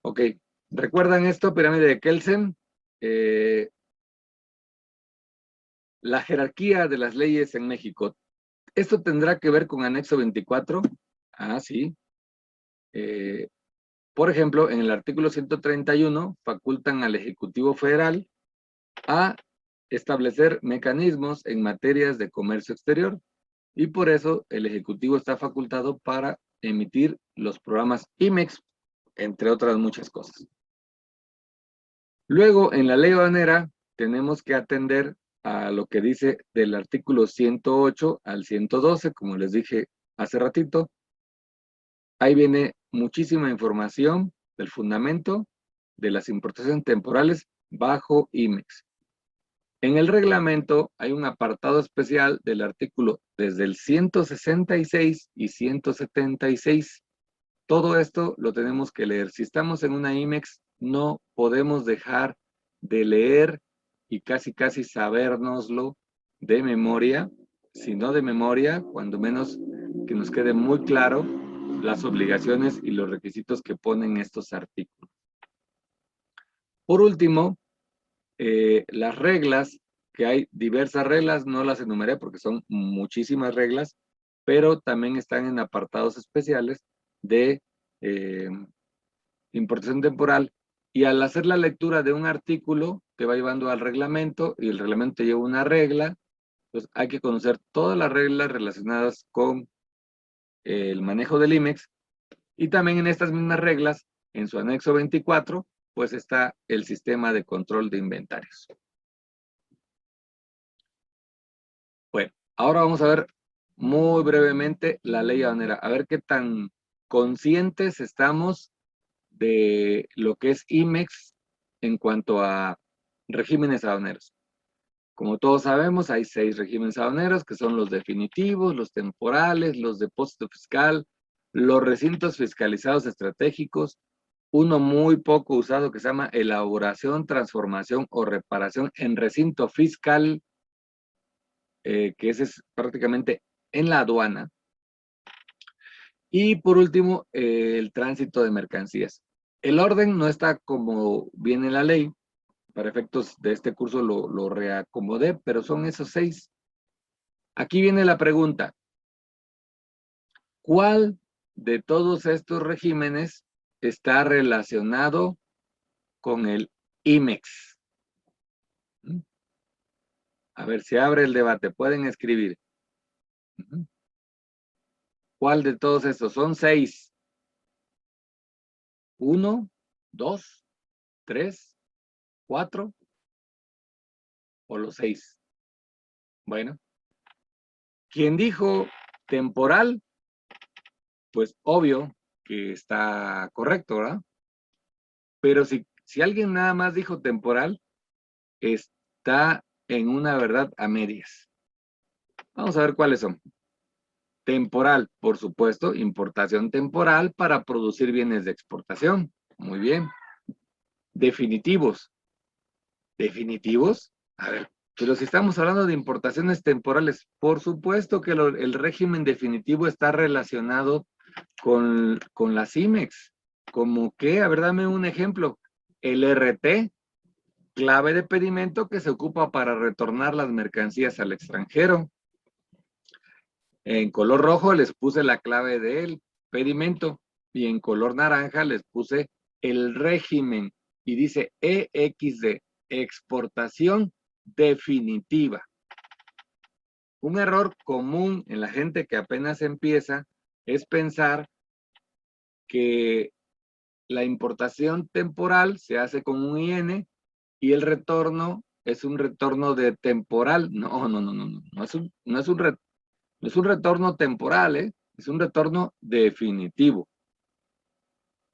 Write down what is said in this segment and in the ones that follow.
Ok, ¿recuerdan esto? Pirámide de Kelsen. La jerarquía de las leyes en México. ¿Esto tendrá que ver con anexo 24? Ah, sí. Por ejemplo, en el artículo 131 facultan al Ejecutivo Federal a establecer mecanismos en materias de comercio exterior y por eso el Ejecutivo está facultado para emitir los programas IMEX, entre otras muchas cosas. Luego, en la ley aduanera, tenemos que atender a lo que dice del artículo 108 al 112, como les dije hace ratito. Ahí viene muchísima información del fundamento de las importaciones temporales bajo IMEX. En el reglamento hay un apartado especial del artículo desde el 166 y 176. Todo esto lo tenemos que leer. Si estamos en una IMEX, no podemos dejar de leer y casi sabérnoslo de memoria, si no de memoria, cuando menos que nos quede muy claro las obligaciones y los requisitos que ponen estos artículos. Por último, las reglas, que hay diversas reglas, no las enumeré porque son muchísimas reglas, pero también están en apartados especiales de importación temporal, y al hacer la lectura de un artículo te va llevando al reglamento y el reglamento te lleva una regla. Pues hay que conocer todas las reglas relacionadas con el manejo del IMEX, y también en estas mismas reglas, en su anexo 24, pues está el sistema de control de inventarios. Bueno, ahora vamos a ver muy brevemente la ley aduanera, a ver qué tan conscientes estamos de lo que es IMEX en cuanto a regímenes aduaneros. Como todos sabemos, hay 6 regímenes aduaneros, que son los definitivos, los temporales, los depósitos fiscal, los recintos fiscalizados estratégicos, uno muy poco usado que se llama elaboración, transformación o reparación en recinto fiscal, que ese es prácticamente en la aduana. Y por último, el tránsito de mercancías. El orden no está como viene la ley. Para efectos de este curso lo reacomodé, pero son esos 6. Aquí viene la pregunta. ¿Cuál de todos estos regímenes está relacionado con el IMEX? A ver, se abre el debate. Pueden escribir. ¿Cuál de todos estos? Son 6. 1, 2, 3, 4 o los 6. Bueno, quien dijo temporal, pues obvio que está correcto, ¿verdad? Pero si alguien nada más dijo temporal, está en una verdad a medias. Vamos a ver cuáles son. Temporal, por supuesto, importación temporal para producir bienes de exportación. Muy bien. Definitivos. ¿Definitivos? A ver, pero si estamos hablando de importaciones temporales, por supuesto que el régimen definitivo está relacionado con las IMEX. ¿Cómo qué? A ver, dame un ejemplo. El RT, clave de pedimento que se ocupa para retornar las mercancías al extranjero. En color rojo les puse la clave del pedimento y en color naranja les puse el régimen y dice EXD, exportación definitiva. Un error común en la gente que apenas empieza es pensar que la importación temporal se hace con un IN y el retorno es un retorno de temporal. No es un retorno temporal, es un retorno definitivo.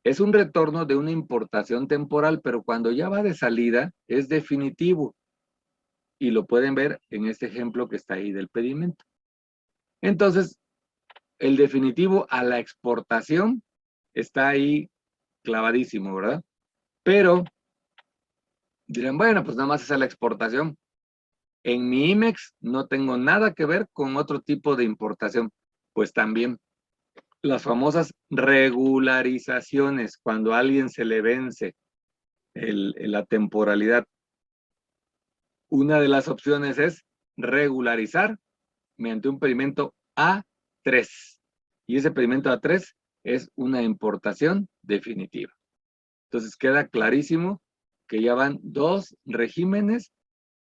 Es un retorno de una importación temporal, pero cuando ya va de salida es definitivo. Y lo pueden ver en este ejemplo que está ahí del pedimento. Entonces, el definitivo a la exportación está ahí clavadísimo, ¿verdad? Pero dirán, bueno, pues nada más es a la exportación. En mi IMEX no tengo nada que ver con otro tipo de importación. Pues también. las famosas regularizaciones, cuando a alguien se le vence la temporalidad. Una de las opciones es regularizar mediante un pedimento A3. Y ese pedimento A3 es una importación definitiva. Entonces queda clarísimo que ya van dos regímenes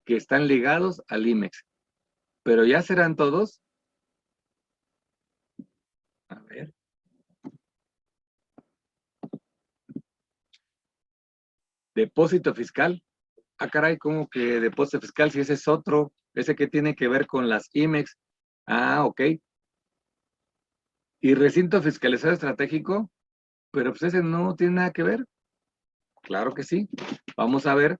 que están ligados al IMEX. Pero ya serán todos. A ver. Depósito fiscal. Ah, caray, ¿cómo que depósito fiscal? Si ese es otro, ese que tiene que ver con las IMEX. Ah, ok. Y recinto fiscalizado estratégico, pero pues ese no tiene nada que ver. Claro que sí. Vamos a ver.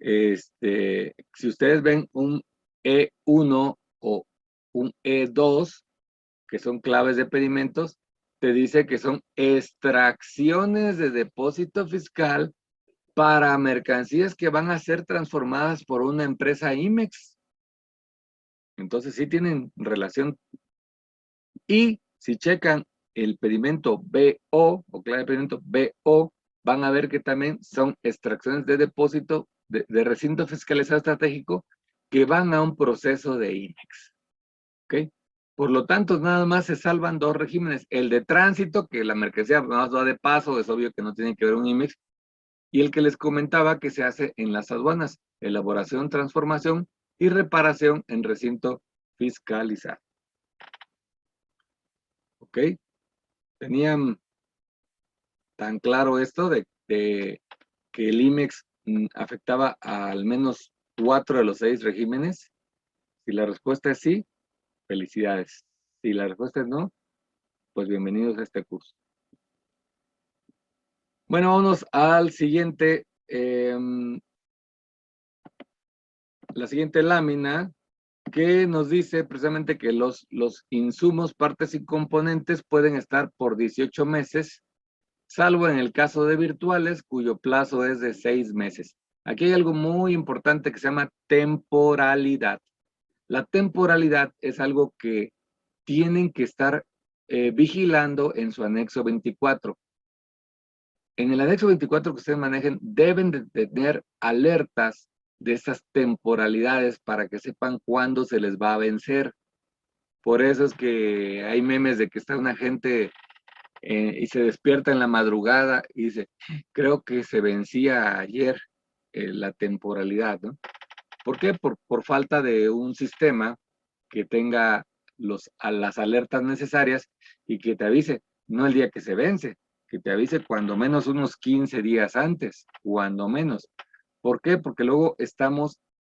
Si ustedes ven un E1 o un E2, que son claves de pedimentos, te dice que son extracciones de depósito fiscal para mercancías que van a ser transformadas por una empresa IMEX. Entonces sí tienen relación. Y si checan el pedimento BO o clave de pedimento BO, van a ver que también son extracciones de depósito de recinto fiscalizado estratégico que van a un proceso de IMEX. ¿Ok? Por lo tanto, nada más se salvan dos regímenes. El de tránsito, que la mercancía nada más va de paso, es obvio que no tiene que ver un IMEX, y el que les comentaba que se hace en las aduanas, elaboración, transformación y reparación en recinto fiscalizado. ¿Ok? Tenían tan claro esto de que el IMEX afectaba a al menos 4 de los 6 regímenes. Si la respuesta es sí, felicidades. Si la respuesta es no, pues bienvenidos a este curso. Bueno, vámonos al siguiente, la siguiente lámina, que nos dice precisamente que los insumos, partes y componentes pueden estar por 18 meses, salvo en el caso de virtuales, cuyo plazo es de 6 meses. Aquí hay algo muy importante que se llama temporalidad. La temporalidad es algo que tienen que estar vigilando en su anexo 24. En el anexo 24 que ustedes manejen, deben de tener alertas de esas temporalidades para que sepan cuándo se les va a vencer. Por eso es que hay memes de que está una gente y se despierta en la madrugada y dice, creo que se vencía ayer la temporalidad, ¿no? ¿Por qué? Por falta de un sistema que tenga las alertas necesarias y que te avise, no el día que se vence, que te avise cuando menos unos 15 días antes, cuando menos. ¿Por qué? Porque luego estamos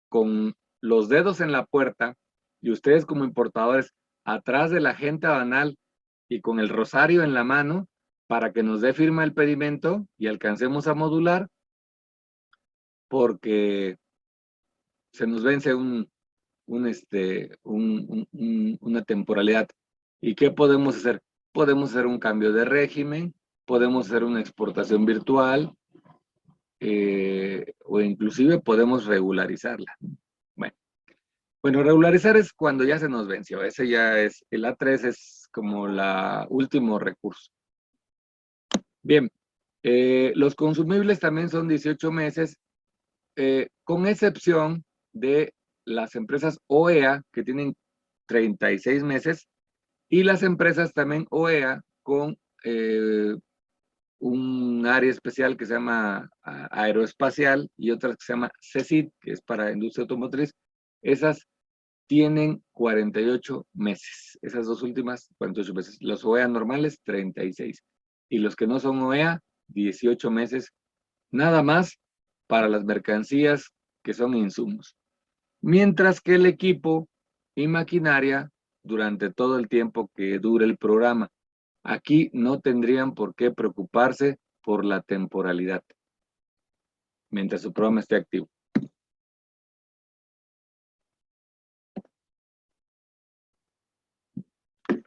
con los dedos en la puerta y ustedes como importadores atrás de la gente banal y con el rosario en la mano para que nos dé firma el pedimento y alcancemos a modular, porque se nos vence una temporalidad. ¿Y qué podemos hacer? Podemos hacer un cambio de régimen, podemos hacer una exportación virtual, o inclusive podemos regularizarla. Bueno, regularizar es cuando ya se nos venció. Ese ya es, el A3 es como la último recurso. Bien, los consumibles también son 18 meses, con excepción de las empresas OEA, que tienen 36 meses, y las empresas también OEA con un área especial que se llama aeroespacial y otra que se llama CECIT, que es para industria automotriz. Esas tienen 48 meses. Esas dos últimas, 48 meses. Los OEA normales, 36. Y los que no son OEA, 18 meses. Nada más para las mercancías que son insumos. Mientras que el equipo y maquinaria durante todo el tiempo que dure el programa. Aquí no tendrían por qué preocuparse por la temporalidad mientras su programa esté activo.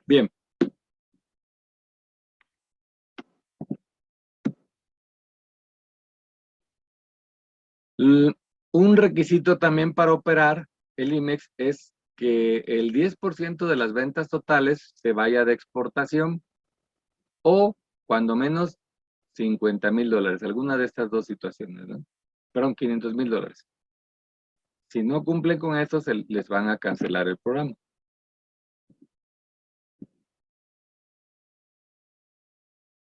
Bien. Un requisito también para operar el IMEX es que el 10% de las ventas totales se vaya de exportación o cuando menos $50,000, alguna de estas dos situaciones, ¿no? Perdón, $500,000. Si no cumplen con eso, les van a cancelar el programa.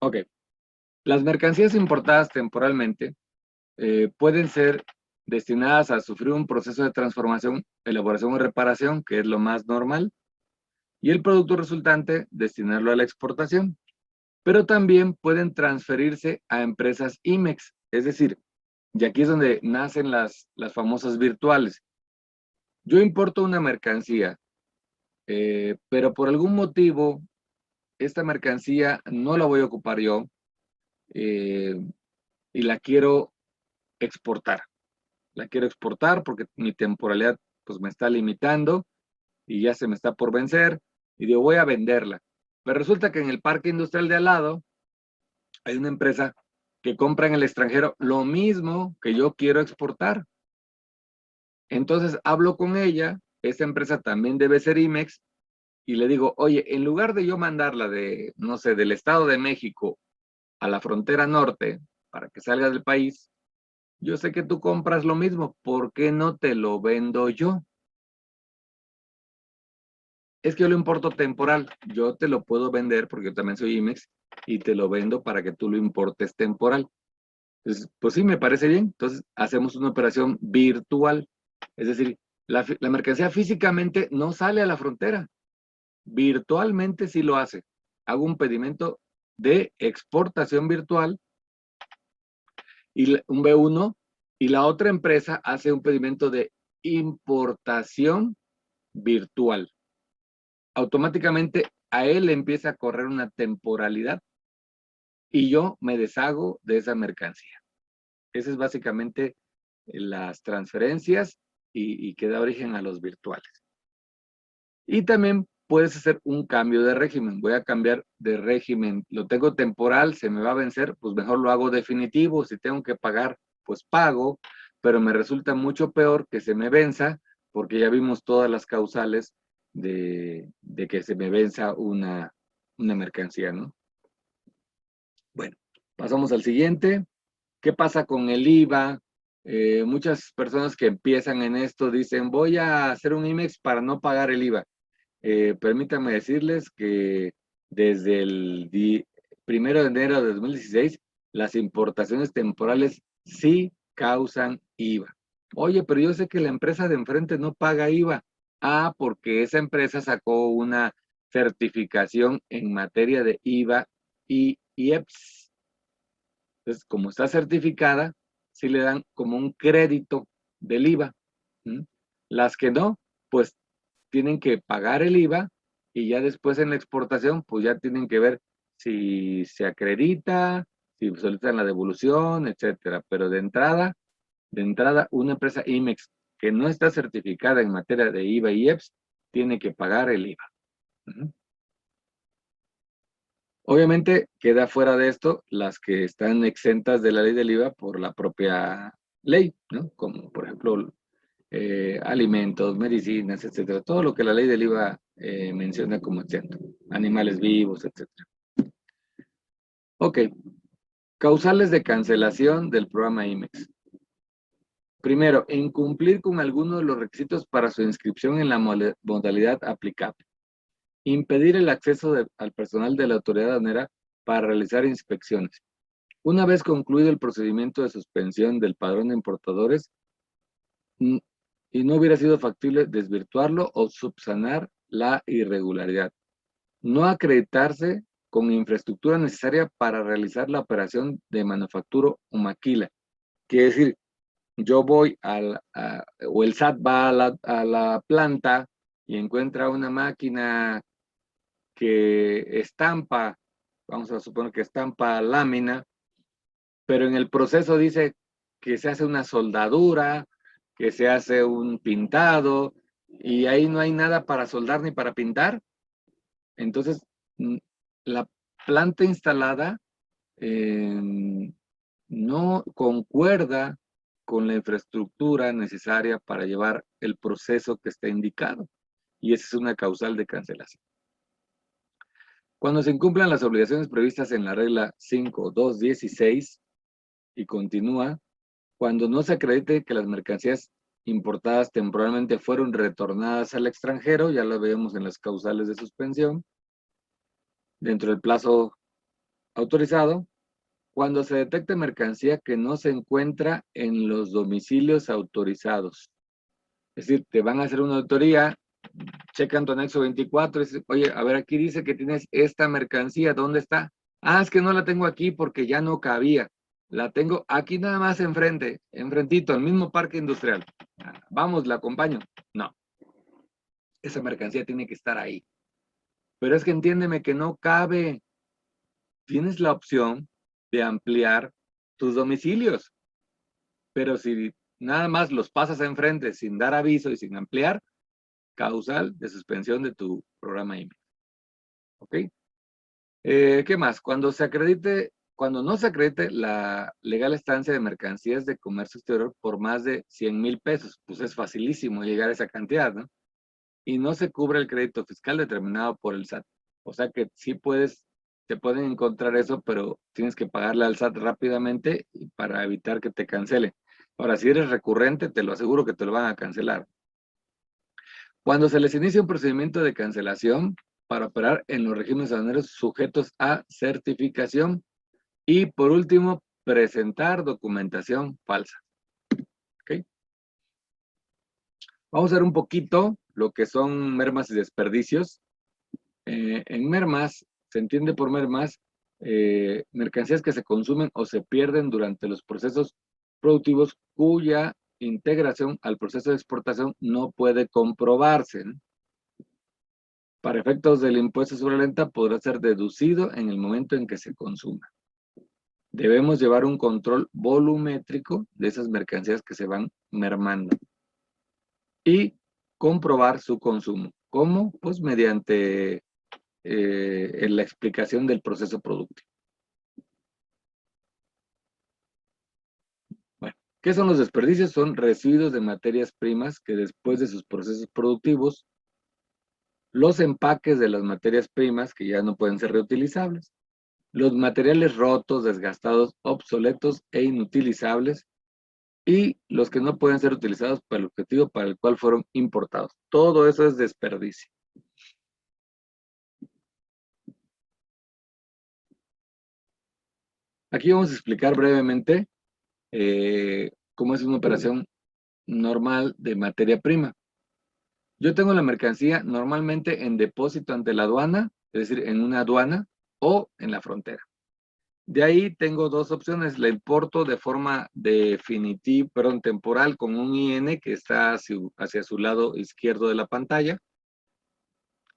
Ok. Las mercancías importadas temporalmente pueden ser destinadas a sufrir un proceso de transformación, elaboración o reparación, que es lo más normal, y el producto resultante destinarlo a la exportación. Pero también pueden transferirse a empresas IMEX, es decir, y aquí es donde nacen las famosas virtuales. Yo importo una mercancía, pero por algún motivo esta mercancía no la voy a ocupar yo y la quiero exportar. La quiero exportar porque mi temporalidad pues me está limitando y ya se me está por vencer y digo voy a venderla. Pero resulta que en el parque industrial de al lado hay una empresa que compra en el extranjero lo mismo que yo quiero exportar. Entonces hablo con ella, esa empresa también debe ser IMEX, y le digo, oye, en lugar de yo mandarla de, no sé, del Estado de México a la frontera norte para que salga del país, yo sé que tú compras lo mismo, ¿por qué no te lo vendo yo? Es que yo lo importo temporal, yo te lo puedo vender porque yo también soy IMEX y te lo vendo para que tú lo importes temporal. Entonces, pues sí, me parece bien. Entonces, hacemos una operación virtual. Es decir, la mercancía físicamente no sale a la frontera. Virtualmente sí lo hace. Hago un pedimento de exportación virtual y un B1 y la otra empresa hace un pedimento de importación virtual. Automáticamente a él le empieza a correr una temporalidad y yo me deshago de esa mercancía. Esa es básicamente las transferencias y que da origen a los virtuales. Y también puedes hacer un cambio de régimen. Voy a cambiar de régimen. Lo tengo temporal, se me va a vencer, pues mejor lo hago definitivo. Si tengo que pagar, pues pago, pero me resulta mucho peor que se me venza, porque ya vimos todas las causales de que se me venza una mercancía, ¿no? Bueno, pasamos al siguiente. ¿Qué pasa con el IVA? Muchas personas que empiezan en esto dicen, voy a hacer un IMEX para no pagar el IVA. Permítanme decirles que desde el 1 de enero de 2016, las importaciones temporales sí causan IVA. Oye, pero yo sé que la empresa de enfrente no paga IVA. Ah, porque esa empresa sacó una certificación en materia de IVA y IEPS. Entonces, como está certificada, sí le dan como un crédito del IVA. ¿Mm? Las que no, pues tienen que pagar el IVA y ya después en la exportación, pues ya tienen que ver si se acredita, si solicitan la devolución, etcétera. Pero de entrada, una empresa IMEX que no está certificada en materia de IVA y IEPS, tiene que pagar el IVA. Uh-huh. Obviamente queda fuera de esto las que están exentas de la ley del IVA por la propia ley, ¿no? Como por ejemplo alimentos, medicinas, etcétera. Todo lo que la ley del IVA menciona como exento. Animales vivos, etcétera. Ok. Causales de cancelación del programa IMEX. Primero, incumplir con alguno de los requisitos para su inscripción en la modalidad aplicable. Impedir el acceso al personal de la autoridad aduanera para realizar inspecciones. Una vez concluido el procedimiento de suspensión del padrón de importadores y no hubiera sido factible desvirtuarlo o subsanar la irregularidad. No acreditarse con infraestructura necesaria para realizar la operación de manufactura o maquila. Quiere decir, yo voy o el SAT va a la planta y encuentra una máquina que estampa, vamos a suponer que estampa lámina, pero en el proceso dice que se hace una soldadura, que se hace un pintado, y ahí no hay nada para soldar ni para pintar. Entonces, la planta instalada no concuerda con la infraestructura necesaria para llevar el proceso que está indicado. y esa es una causal de cancelación. Cuando se incumplan las obligaciones previstas en la regla 5.2.16 y continúa, cuando no se acredite que las mercancías importadas temporalmente fueron retornadas al extranjero, ya lo vemos en las causales de suspensión, dentro del plazo autorizado, cuando se detecte mercancía que no se encuentra en los domicilios autorizados. Es decir, te van a hacer una auditoría, checan tu anexo 24, y dicen, oye, a ver, aquí dice que tienes esta mercancía, ¿dónde está? Ah, es que no la tengo aquí porque ya no cabía. La tengo aquí nada más enfrente, enfrentito, el mismo parque industrial. Vamos, la acompaño. No, esa mercancía tiene que estar ahí. Pero es que entiéndeme que no cabe. Tienes la opción de ampliar tus domicilios. Pero si nada más los pasas enfrente sin dar aviso y sin ampliar, causal de suspensión de tu programa IMEX. ¿Ok? ¿Qué más? Cuando no se acredite la legal estancia de mercancías de comercio exterior por más de 100,000 pesos, pues es facilísimo llegar a esa cantidad, ¿no? Y no se cubre el crédito fiscal determinado por el SAT. O sea que sí te pueden encontrar eso, pero tienes que pagarle al SAT rápidamente para evitar que te cancele. Ahora, si eres recurrente, te lo aseguro que te lo van a cancelar. Cuando se les inicia un procedimiento de cancelación para operar en los regímenes aduaneros sujetos a certificación. Y por último, presentar documentación falsa. ¿Okay? Vamos a ver un poquito lo que son mermas y desperdicios. En mermas, se entiende por mermas, mercancías que se consumen o se pierden durante los procesos productivos cuya integración al proceso de exportación no puede comprobarse, ¿no? Para efectos del impuesto sobre la renta podrá ser deducido en el momento en que se consuma. Debemos llevar un control volumétrico de esas mercancías que se van mermando y comprobar su consumo. ¿Cómo? Pues mediante la explicación del proceso productivo. Bueno, ¿qué son los desperdicios? Son residuos de materias primas que después de sus procesos productivos, los empaques de las materias primas que ya no pueden ser reutilizables, los materiales rotos, desgastados, obsoletos e inutilizables, y los que no pueden ser utilizados para el objetivo para el cual fueron importados. Todo eso es desperdicio. Aquí vamos a explicar brevemente cómo es una operación normal de materia prima. Yo tengo la mercancía normalmente en depósito ante la aduana, es decir, en una aduana o en la frontera. De ahí tengo dos opciones. La importo de forma definitiva, temporal, con un IN que está hacia su lado izquierdo de la pantalla,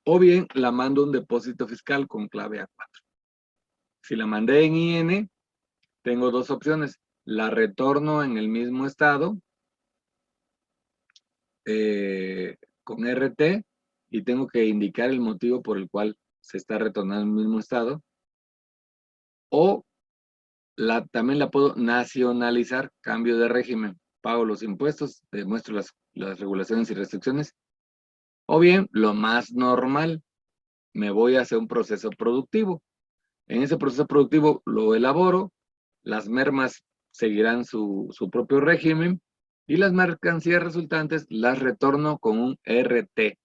o bien la mando a un depósito fiscal con clave A4. Si la mandé en IN, tengo dos opciones. La retorno en el mismo estado con RT y tengo que indicar el motivo por el cual se está retornando en el mismo estado. O también la puedo nacionalizar, cambio de régimen, pago los impuestos, demuestro las regulaciones y restricciones. O bien, lo más normal, me voy a hacer un proceso productivo. En ese proceso productivo lo elaboro, las mermas seguirán su propio régimen y las mercancías resultantes las retorno con un RT.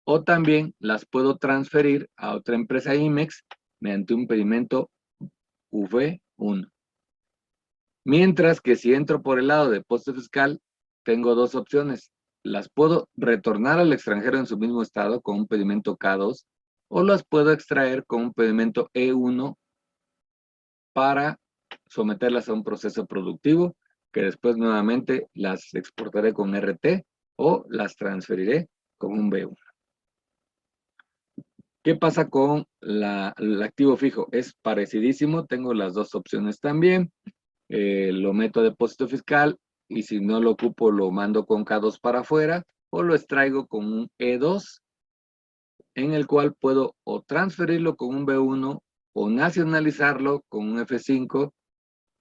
O también las puedo transferir a otra empresa IMEX mediante un pedimento V1. Mientras que si entro por el lado de depósito fiscal, tengo dos opciones. Las puedo retornar al extranjero en su mismo estado con un pedimento K2 o las puedo extraer con un pedimento E1 para someterlas a un proceso productivo que después nuevamente las exportaré con RT o las transferiré con un B1. ¿Qué pasa con el activo fijo? Es parecidísimo, tengo las dos opciones también. Lo meto a depósito fiscal y si no lo ocupo lo mando con K2 para afuera o lo extraigo con un E2 en el cual puedo o transferirlo con un B1 o nacionalizarlo con un F5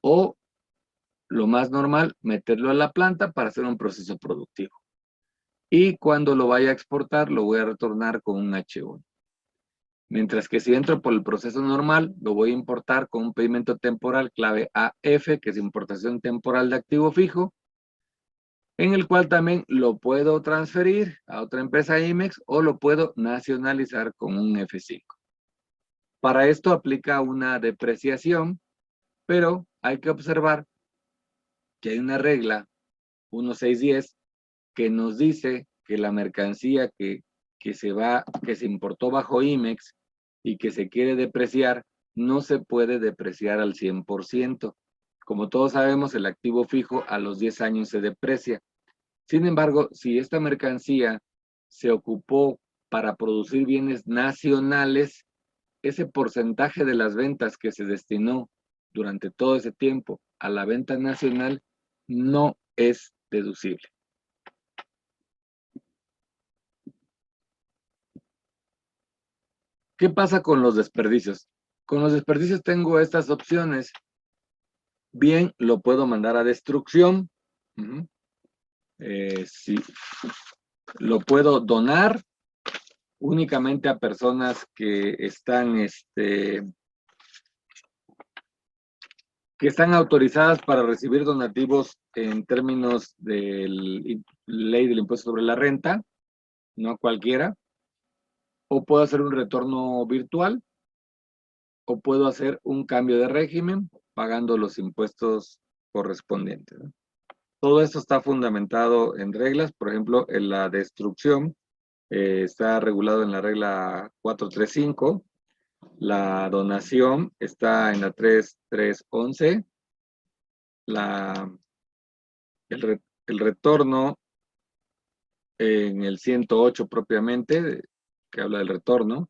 o lo más normal, meterlo a la planta para hacer un proceso productivo. y cuando lo vaya a exportar lo voy a retornar con un H1. Mientras que si entro por el proceso normal, lo voy a importar con un pedimento temporal clave AF, que es importación temporal de activo fijo, en el cual también lo puedo transferir a otra empresa IMEX o lo puedo nacionalizar con un F5. Para esto aplica una depreciación, pero hay que observar que hay una regla 1610 que nos dice que la mercancía que se importó bajo IMEX y que se quiere depreciar, no se puede depreciar al 100%. Como todos sabemos, el activo fijo a los 10 años se deprecia. Sin embargo, si esta mercancía se ocupó para producir bienes nacionales, ese porcentaje de las ventas que se destinó durante todo ese tiempo a la venta nacional no es deducible. ¿Qué pasa con los desperdicios? Con los desperdicios tengo estas opciones. Bien, lo puedo mandar a destrucción. Sí. Lo puedo donar únicamente a personas que están autorizadas para recibir donativos en términos de ley del impuesto sobre la renta, no a cualquiera. O puedo hacer un retorno virtual, o puedo hacer un cambio de régimen pagando los impuestos correspondientes, ¿no? Todo esto está fundamentado en reglas. Por ejemplo, en la destrucción está regulado en la regla 435. La donación está en la 3311. El retorno en el 108 propiamente, que habla del retorno.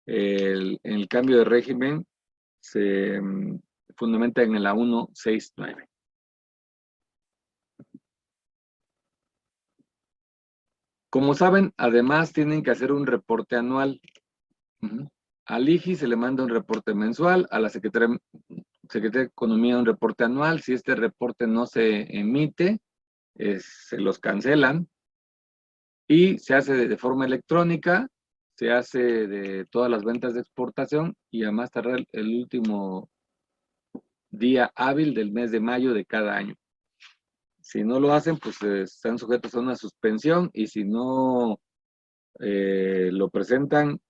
En el cambio de régimen se fundamenta en la 169. Como saben, además tienen que hacer un reporte anual. Al IGI se le manda un reporte mensual, a la Secretaría de Economía un reporte anual. Si este reporte no se emite, se los cancelan y se hace de forma electrónica, se hace de todas las ventas de exportación y a más tardar el último día hábil del mes de mayo de cada año. Si no lo hacen, pues están sujetos a una suspensión y si no lo presentan,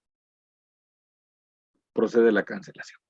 procede la cancelación.